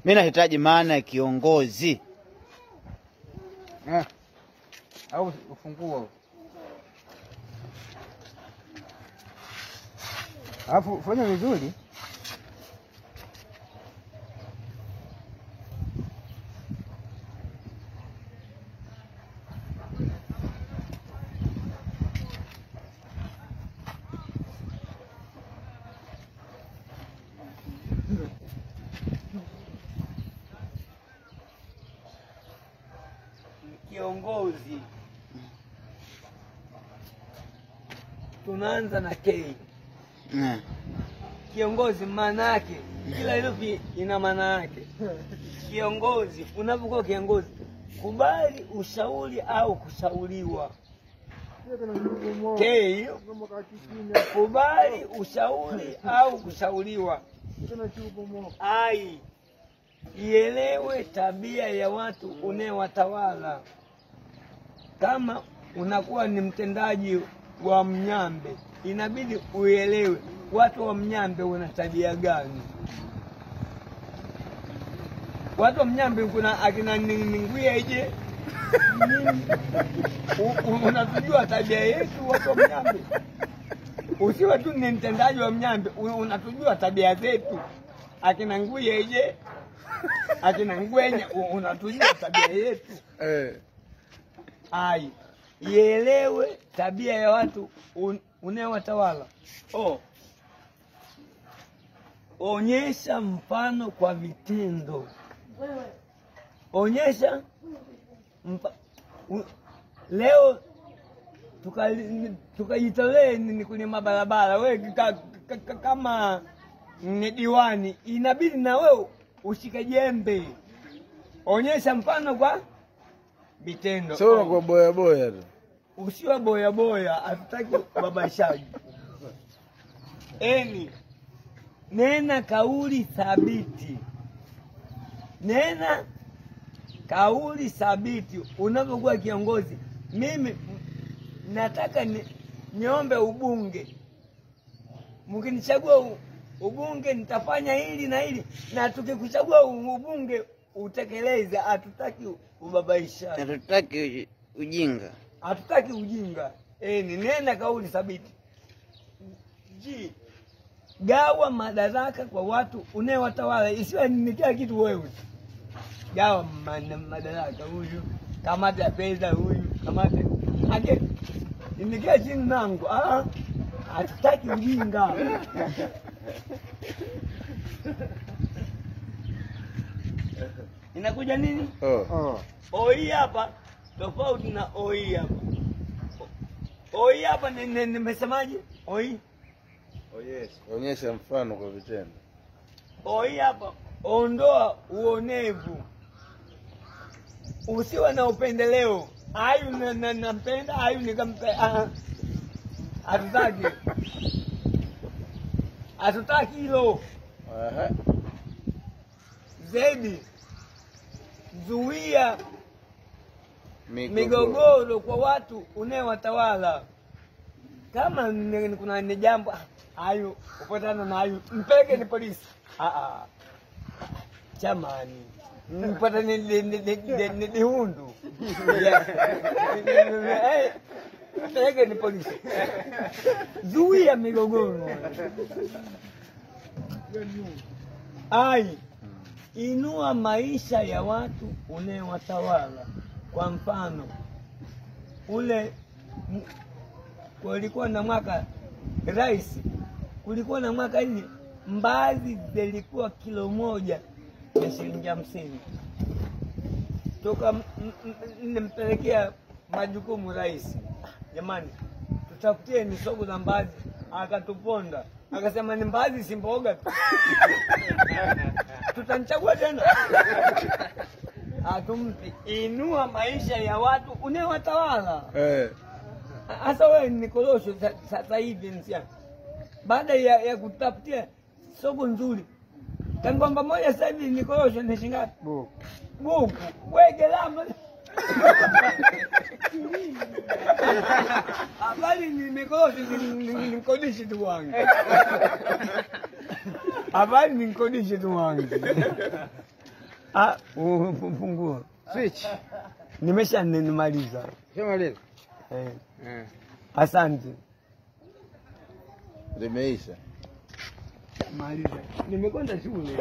Mimi nahitaji maana ya kiongozi. Au ufunguo. Alafu fanya vizuri. Kiongozi. Tunaanza na K. Kiongozi maana yake, kila herufi ina maana yake. Kiongozi, unapokuwa kiongozi, kubali ushauri au kushauriwa. K. Kubali ushauri au kushauriwa. I. Ielewe tabia ya watu unayewatawala. Kama unakuwa ni mtendaji wa Mnyambe, inabidi uelewe watu wa Mnyambe wana tabia gani. Watu wa Mnyambe kuna akina Ninguya ije. Unatujua tabia yetu watu wa Mnyambe. Usiwe tu ni mtendaji wa Mnyambe, unatujua tabia zetu. Akina Nguya ije. Akina Ngwenya unatujua tabia yetu. Ai, ielewe tabia ya watu unayewatawala. Onyesha mfano kwa vitendo. Onyesha leo tukajitolee ni kwenye mabarabara, wewe kama ni diwani, inabidi na wewe ushike jembe. Onyesha mfano kwa vitendo. Sio kwa boya boya tu. Usiwe boya boya, hatutaki babashaji. Nena kauli thabiti. Nena kauli thabiti unapokuwa kiongozi. Mimi nataka niombe ubunge. Mkinichagua ubunge nitafanya hili na hili, na tukikuchagua ubunge utekeleze. Hatutaki ubabaishaji. Hatutaki ujinga. Hatutaki ujinga. Nena kauli thabiti. Gawa madaraka kwa watu unayewatawala, isiwe ni kila kitu wewe. Gawa madaraka, huyu kamata ya pesa, huyu kamata ake nikia chini nangu. Hatutaki ujinga. Inakuja nini? Oi hapa tofauti na oi hapa. Oi hapa nimesemaje? Oi. Onyesha mfano kwa vitendo. Oi hapa ondoa uonevu. Usiwe na upendeleo. Hayu nampenda, hayu nikampenda. Hatutaki. Hatutaki hilo. Zaidi, zuia migogoro kwa watu unayewatawala. Kama kuna ni jambo hayo upatana na hayo, mpeleke ni polisi. Chamani mpata ni hundu. Mpeleke ni polisi. Zuia migogoro. Inua maisha ya watu unayewatawala. Kwa mfano, kulikuwa na mwaka rais, kulikuwa na mwaka hii mbaazi zilikuwa kilo 1 ya shilingi 50. Toka nimpelekea majukumu rais, jamani tutafutie ni soko za mbaazi. Akatuponda, akasema ni mbaazi si mboga tu. Tutanichagua tena. Atumpi. Inua maisha ya watu unayewatawala. Hasa wewe ni korosho sasa hivi nsia. Baada ya kutafutia soko nzuri, Kangomba moja sasa hivi ni korosho ni shilingi ngapi? Buku. Wewe gelama. Habari ni korosho ni kodishi tu wangu. Habari ni kodishi tu wangu. Fungua. Switch. Nimaliza. Shamaliza. Asante. Limeisha. Maliza. Nimekwenda shule.